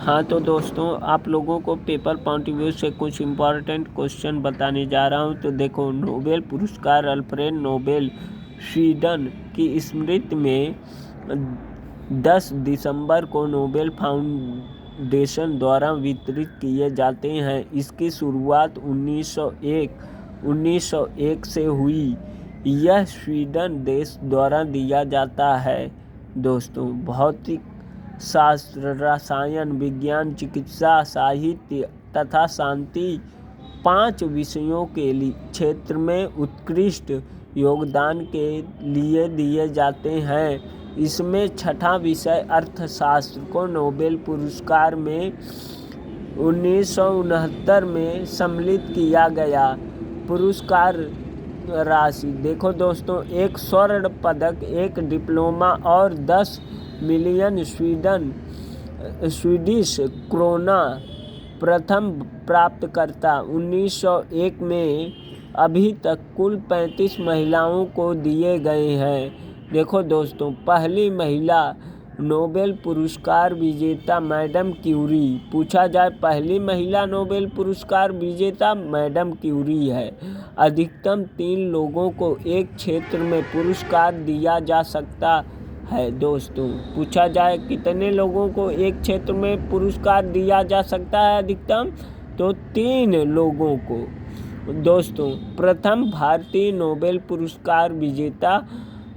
हाँ तो दोस्तों, आप लोगों को पेपर पॉइंट ऑफ व्यू से कुछ इम्पोर्टेंट क्वेश्चन बताने जा रहा हूँ। तो देखो, नोबेल पुरस्कार अल्फ्रेड नोबेल स्वीडन की स्मृति में 10 दिसंबर को नोबेल फाउंडेशन द्वारा वितरित किए जाते हैं। इसकी शुरुआत 1901 से हुई। यह स्वीडन देश द्वारा दिया जाता है। दोस्तों, भौतिक शास्त्र, रसायन विज्ञान, चिकित्सा, साहित्य तथा शांति 5 विषयों के लिए क्षेत्र में उत्कृष्ट योगदान के लिए दिए जाते हैं। इसमें छठा विषय अर्थशास्त्र को नोबेल पुरस्कार में 1969 में सम्मिलित किया गया। पुरस्कार राशि देखो दोस्तों, 1 स्वर्ण पदक, 1 डिप्लोमा और 10 मिलियन स्वीडिश क्रोना। प्रथम प्राप्तकर्ता 1901 में। अभी तक कुल 35 महिलाओं को दिए गए हैं। देखो दोस्तों, पहली महिला नोबेल पुरस्कार विजेता मैडम क्यूरी। पूछा जाए, पहली महिला नोबेल पुरस्कार विजेता मैडम क्यूरी है। अधिकतम 3 लोगों को एक क्षेत्र में पुरस्कार दिया जा सकता है। दोस्तों, पूछा जाए कितने लोगों को एक क्षेत्र में पुरस्कार दिया जा सकता है अधिकतम, तो 3 लोगों को। दोस्तों, प्रथम भारतीय नोबेल पुरस्कार विजेता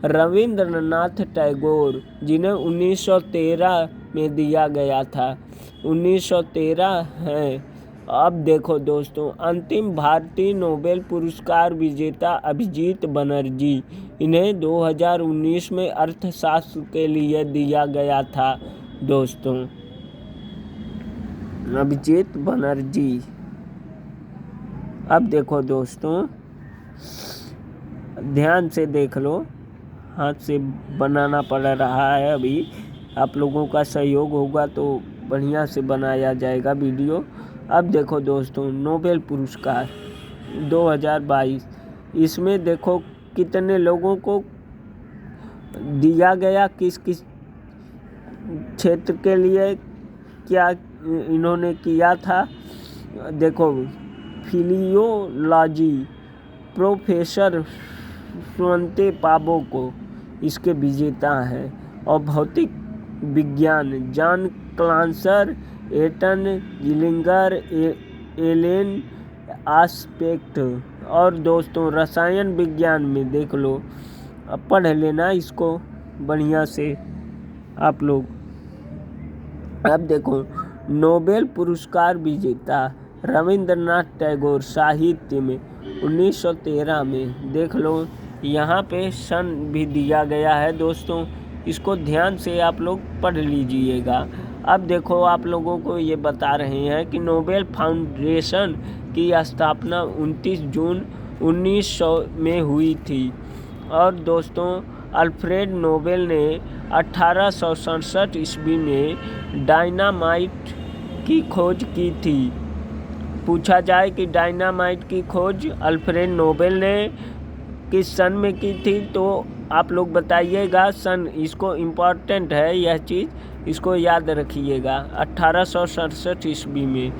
रविंद्रनाथ टैगोर, जिन्हें 1913 में दिया गया था। 1913 है। अब देखो दोस्तों, अंतिम भारतीय नोबेल पुरस्कार विजेता अभिजीत बनर्जी, इन्हें 2019 में अर्थशास्त्र के लिए दिया गया था। दोस्तों, अभिजीत बनर्जी। अब देखो दोस्तों, ध्यान से देख लो, हाथ से बनाना पड़ रहा है। अभी आप लोगों का सहयोग होगा तो बढ़िया से बनाया जाएगा वीडियो। अब देखो दोस्तों, नोबेल पुरस्कार 2022, इसमें देखो कितने लोगों को दिया गया, किस किस क्षेत्र के लिए क्या इन्होंने किया था। देखो, फिलियोलॉजी प्रोफेसर स्वंते पाबो को इसके विजेता हैं। और भौतिक विज्ञान John Clauser, Anton Zeilinger, Alain Aspect. और दोस्तों, रसायन विज्ञान में देख लो, अब पढ़ लेना इसको बढ़िया से आप लोग। अब देखो, नोबेल पुरस्कार विजेता रविंद्रनाथ टैगोर साहित्य में 1913 में। देख लो, यहाँ पे सन भी दिया गया है। दोस्तों, इसको ध्यान से आप लोग पढ़ लीजिएगा। अब देखो, आप लोगों को ये बता रहे हैं कि नोबेल फाउंडेशन की स्थापना 29 जून 1900 में हुई थी। और दोस्तों, अल्फ्रेड नोबेल ने 1867 ईस्वी में डायनामाइट की खोज की थी। पूछा जाए कि डायनामाइट की खोज अल्फ्रेड नोबेल ने किस सन में की थी, तो आप लोग बताइएगा सन। इसको इम्पॉर्टेंट है यह चीज़, इसको याद रखिएगा, 1867 ईस्वी में।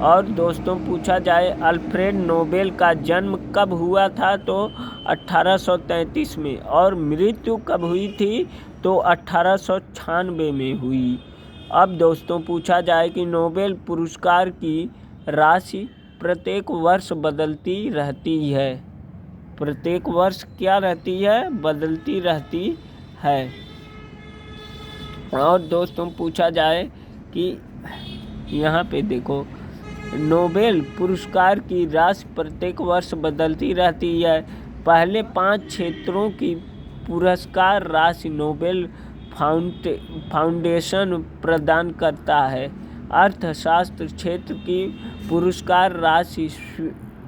और दोस्तों, पूछा जाए अल्फ्रेड नोबेल का जन्म कब हुआ था, तो 1833 में। और मृत्यु कब हुई थी, तो 1896 में हुई। अब दोस्तों, पूछा जाए कि नोबेल पुरस्कार की राशि प्रत्येक वर्ष बदलती रहती है। प्रत्येक वर्ष क्या रहती है, बदलती रहती है। और दोस्तों, पूछा जाए कि यहाँ पे देखो, नोबेल पुरस्कार की राशि प्रत्येक वर्ष बदलती रहती है। पहले 5 क्षेत्रों की पुरस्कार राशि नोबेल फाउंडेशन प्रदान करता है। अर्थशास्त्र क्षेत्र की पुरस्कार राशि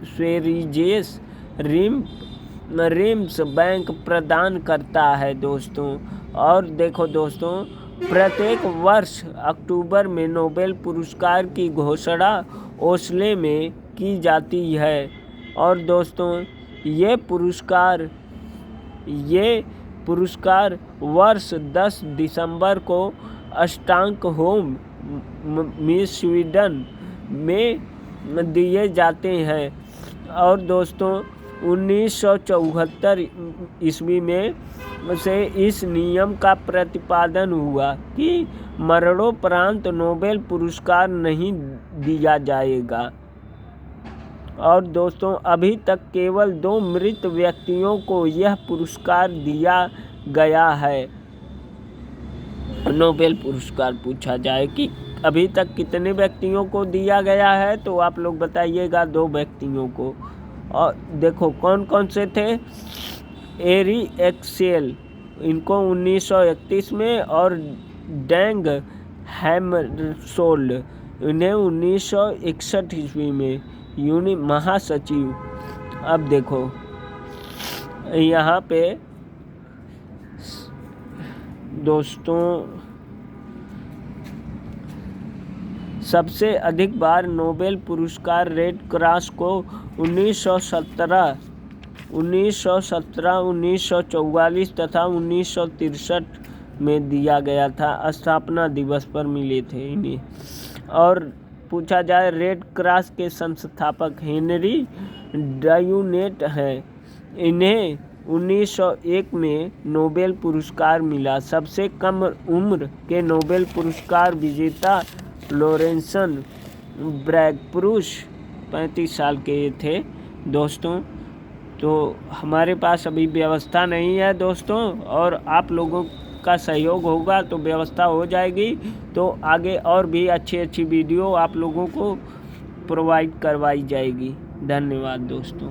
स्वेरिजेस रिम्स बैंक प्रदान करता है। दोस्तों, और देखो दोस्तों, प्रत्येक वर्ष अक्टूबर में नोबेल पुरस्कार की घोषणा ओस्लो में की जाती है। और दोस्तों, ये पुरस्कार वर्ष 10 दिसंबर को स्टॉकहोम मिस स्वीडन में दिए जाते हैं। और दोस्तों 1974 ईस्वी में से इस नियम का प्रतिपादन हुआ कि मरणोपरांत नोबेल पुरस्कार नहीं दिया जाएगा। और दोस्तों अभी तक केवल 2 मृत व्यक्तियों को यह पुरस्कार दिया गया है। नोबेल पुरस्कार पूछा जाए कि अभी तक कितने व्यक्तियों को दिया गया है, तो आप लोग बताइएगा 2 व्यक्तियों को। और देखो कौन कौन से थे। एरी एक्सेल, इनको 1931 में, और डैंग हैमरशोल्ड, इन्हें 1961 ईस्वी में महासचिव। अब देखो यहाँ पे दोस्तों सबसे अधिक बार नोबेल पुरस्कार रेड क्रॉस को 1917, 1944 तथा 1963 में दिया गया था। स्थापना दिवस पर मिले थे इन्हें। और पूछा जाए रेड क्रॉस के संस्थापक हेनरी ड्यूनेट हैं। इन्हें 1901 में नोबेल पुरस्कार मिला। सबसे कम उम्र के नोबेल पुरस्कार विजेता लॉरेंसन ब्रैगप्रूस 35 साल के थे दोस्तों। तो हमारे पास अभी व्यवस्था नहीं है दोस्तों, और आप लोगों का सहयोग होगा तो व्यवस्था हो जाएगी। तो आगे और भी अच्छी वीडियो आप लोगों को प्रोवाइड करवाई जाएगी। धन्यवाद दोस्तों।